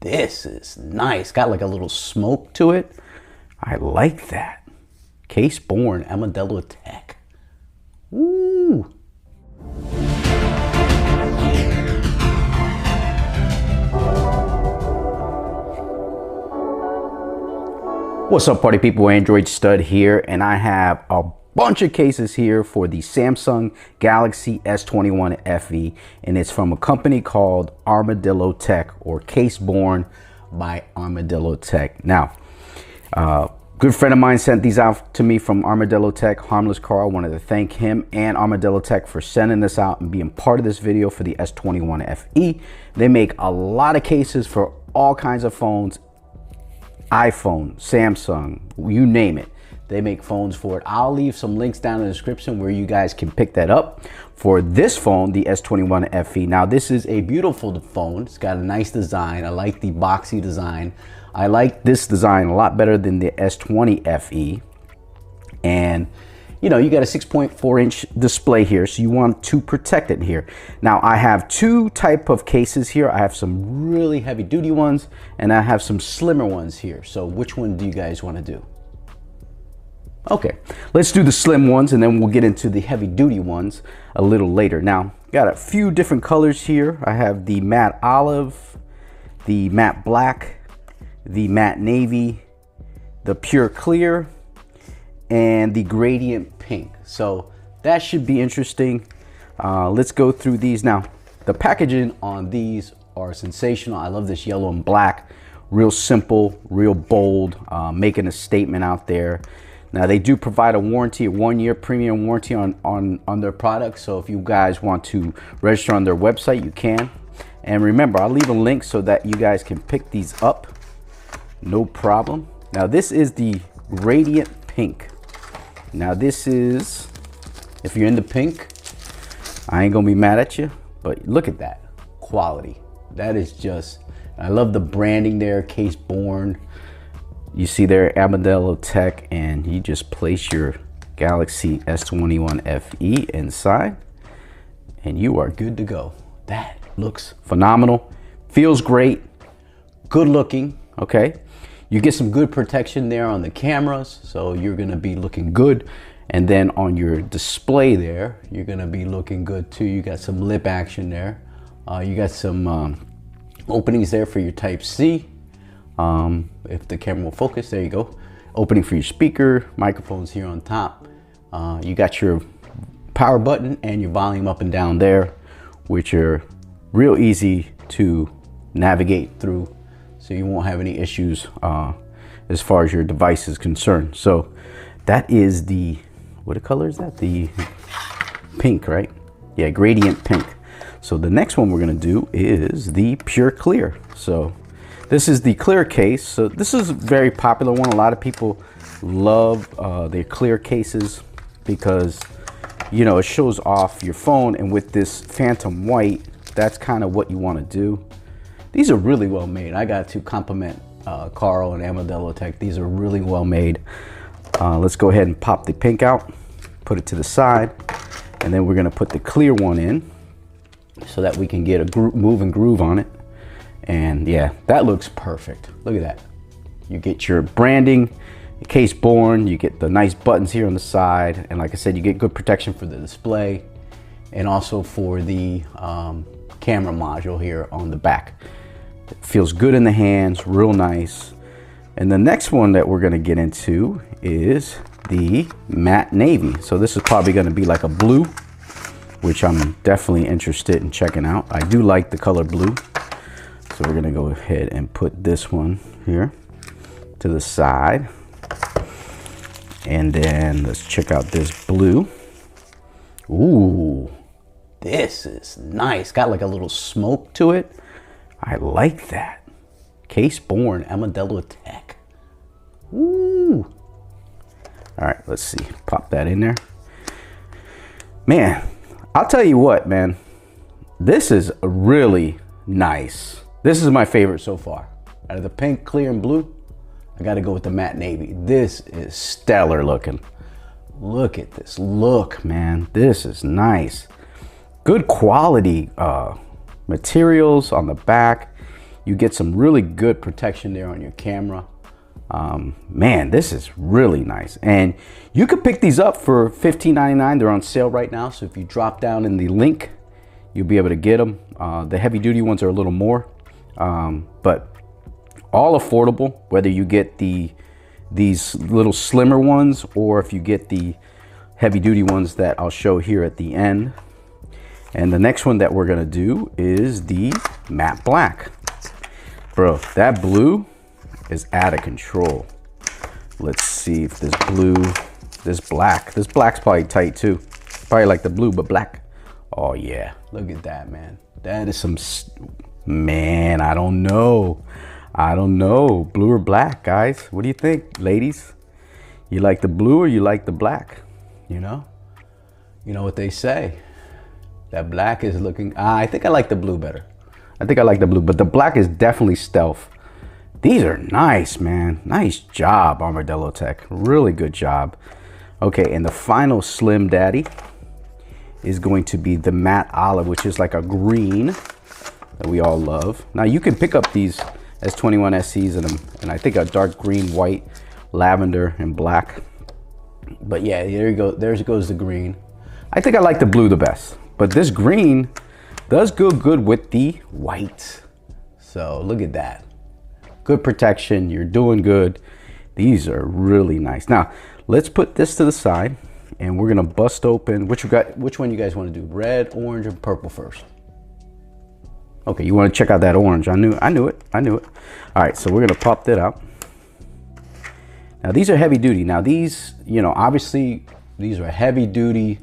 This is nice. Got like a little smoke to it. I like that. CaseBorne Armadillotek. Woo! What's up, party people? Android Stud here, and I have a bunch of cases here for the Samsung Galaxy S21 FE, and it's from a company called Armadillotek, or CaseBorne by Armadillotek. Now, good friend of mine sent these out to me from Armadillotek, Harmless Carl. Wanted to thank him and Armadillotek for sending this out and being part of this video for the S21 FE. They make a lot of cases for all kinds of phones, iPhone, Samsung, you name it. They make phones for it. I'll leave some links down in the description where you guys can pick that up. For this phone, the S21 FE. Now, this is a beautiful phone. It's got a nice design. I like the boxy design. I like this design a lot better than the S20 FE. And you know, you got a 6.4-inch display here, so you want to protect it here. Now, I have two type of cases here. I have some really heavy duty ones, and I have some slimmer ones here. So which one do you guys want to do? Okay, let's do the slim ones, and then we'll get into the heavy duty ones a little later. Now, got a few different colors here. I have the matte olive, the matte black, the matte navy, the pure clear, and the gradient pink. So that should be interesting. Let's go through these. Now, the packaging on these are sensational. I love this yellow and black. Real simple, real bold, making a statement out there. Now, they do provide a warranty, a 1-year premium warranty on their products. So if you guys want to register on their website, you can. And remember, I'll leave a link so that you guys can pick these up. No problem. Now, this is the gradient pink. Now, this is, if you're into pink, I ain't gonna be mad at you, but look at that quality. That is just, I love the branding there, CaseBorne. You see there, Armadillotek, and you just place your Galaxy S21 FE inside, and you are good to go. That looks phenomenal, feels great, good looking, okay? You get some good protection there on the cameras, so you're gonna be looking good. And then on your display there, you're gonna be looking good too. You got some lip action there. You got some openings there for your Type-C. If the camera will focus, there you go. Opening for your speaker, microphones here on top. You got your power button and your volume up and down there, which are real easy to navigate through. So you won't have any issues as far as your device is concerned. So that is the, what color is that? The pink, right? Yeah, gradient pink. So the next one we're gonna do is the pure clear. So this is the clear case. So this is a very popular one. A lot of people love their clear cases because, you know, it shows off your phone. And with this phantom white, that's kind of what you wanna do. These are really well made. I got to compliment Carl and Armadillotek. These are really well made. Let's go ahead and pop the pink out, put it to the side, and then we're gonna put the clear one in so that we can get a move and groove on it. And yeah, that looks perfect. Look at that. You get your branding, CaseBorne, you get the nice buttons here on the side, and like I said, you get good protection for the display and also for the camera module here on the back. It feels good in the hands, real nice. And the next one that we're gonna get into is the matte navy. So this is probably gonna be like a blue, which I'm definitely interested in checking out. I do like the color blue. So we're gonna go ahead and put this one here to the side. And then let's check out this blue. Ooh, this is nice. Got like a little smoke to it. I like that. CaseBorne Armadillotek. Ooh. All right, let's see. Pop that in there. Man, I'll tell you what, man. This is really nice. This is my favorite so far. Out of the pink, clear, and blue, I gotta go with the matte navy. This is stellar looking. Look at this look, man. This is nice. Good quality materials on the back. You get some really good protection there on your camera. Man, this is really nice. And you could pick these up for $15.99. They're on sale right now. So if you drop down in the link, you'll be able to get them. The heavy duty ones are a little more, but all affordable, whether you get these little slimmer ones or if you get the heavy duty ones that I'll show here at the end. And the next one that we're gonna do is the matte black. Bro, that blue is out of control. Let's see if this blue, this black's probably tight too. Probably like the blue, but black. Oh yeah, look at that, man. That is some, man, I don't know. Blue or black, guys? What do you think, ladies? You like the blue or you like the black? You know what they say. That black is looking, I think I like the blue better. I think I like the blue, but the black is definitely stealth. These are nice, man. Nice job, Armadillotek. Really good job. Okay, and the final Slim Daddy is going to be the matte olive, which is like a green that we all love. Now you can pick up these S21 SEs and I think a dark green, white, lavender, and black. But yeah, there you go. There goes the green. I think I like the blue the best, but this green does go good with the white. So look at that. Good protection, you're doing good. These are really nice. Now, let's put this to the side and we're gonna bust open, which one you guys wanna do? Red, orange, or purple first? Okay, you wanna check out that orange. I knew it. All right, so we're gonna pop that out. Now these are heavy duty. Now these, obviously these are heavy duty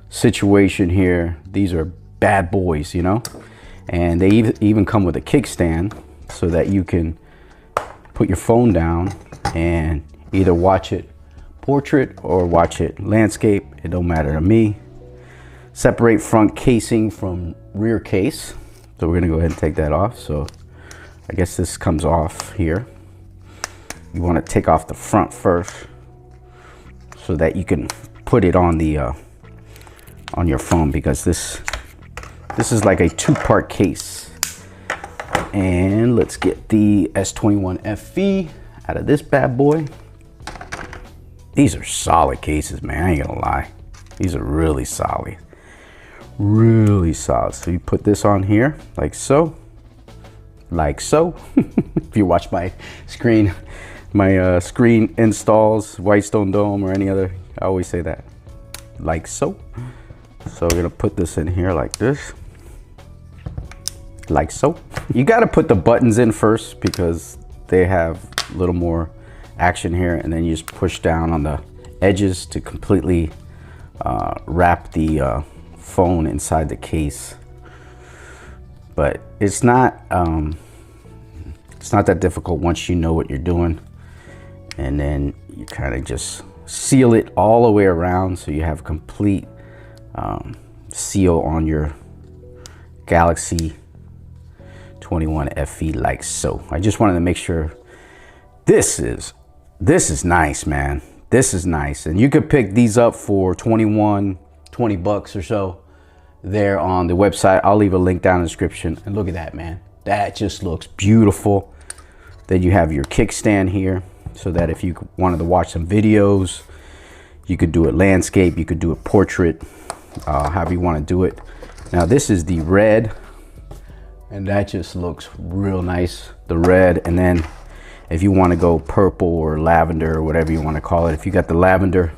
situation here. These are bad boys, and they even come with a kickstand so that you can put your phone down and either watch it portrait or watch it landscape. It don't matter to me. Separate front casing from rear case. So we're gonna go ahead and take that off. So I guess this comes off here. You wanna take off the front first so that you can put it on the on your phone, because this is like a two-part case. And let's get the S21 FE out of this bad boy. These are solid cases, man. I ain't gonna lie. These are really solid. Really solid. So you put this on here like so. Like so. If you watch my screen installs, Whitestone Dome or any other, I always say that. Like so. So we're gonna put this in here like this. Like so. You got to put the buttons in first because they have a little more action here, and then you just push down on the edges to completely wrap the phone inside the case. But it's not that difficult once you know what you're doing, and then you kind of just seal it all the way around so you have complete seal on your Galaxy S21 FE like so. I just wanted to make sure. This is nice, man. This is nice. And you could pick these up for 20 bucks or so there on the website. I'll leave a link down in the description. And look at that, man. That just looks beautiful. Then you have your kickstand here so that if you wanted to watch some videos, you could do it landscape, you could do it portrait, however you want to do it. Now this is the red, and that just looks real nice, the red. And then if you want to go purple or lavender or whatever you want to call it, if you got the lavender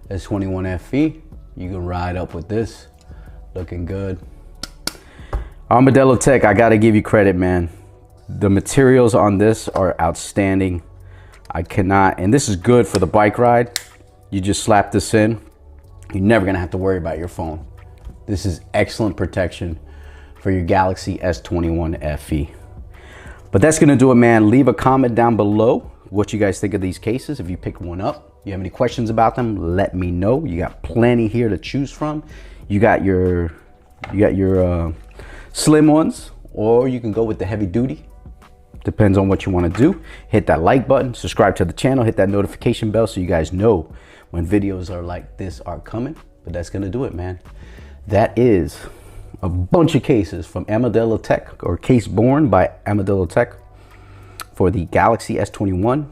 S21 FE, you can ride up with this. Looking good. Armadillotek, I gotta give you credit, man. The materials on this are outstanding. I cannot, and this is good for the bike ride. You just slap this in, you're never gonna have to worry about your phone. This is excellent protection for your Galaxy S21 FE. But that's gonna do it, man. Leave a comment down below what you guys think of these cases. If you pick one up, you have any questions about them, let me know. You got plenty here to choose from. You got your slim ones, or you can go with the heavy duty. Depends on what you want to do. Hit that like button, subscribe to the channel, hit that notification bell so you guys know when videos are like this are coming. But that's gonna do it, man. That is a bunch of cases from Armadillotek, or CaseBorne by Armadillotek, for the Galaxy S21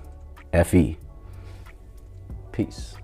FE. Peace.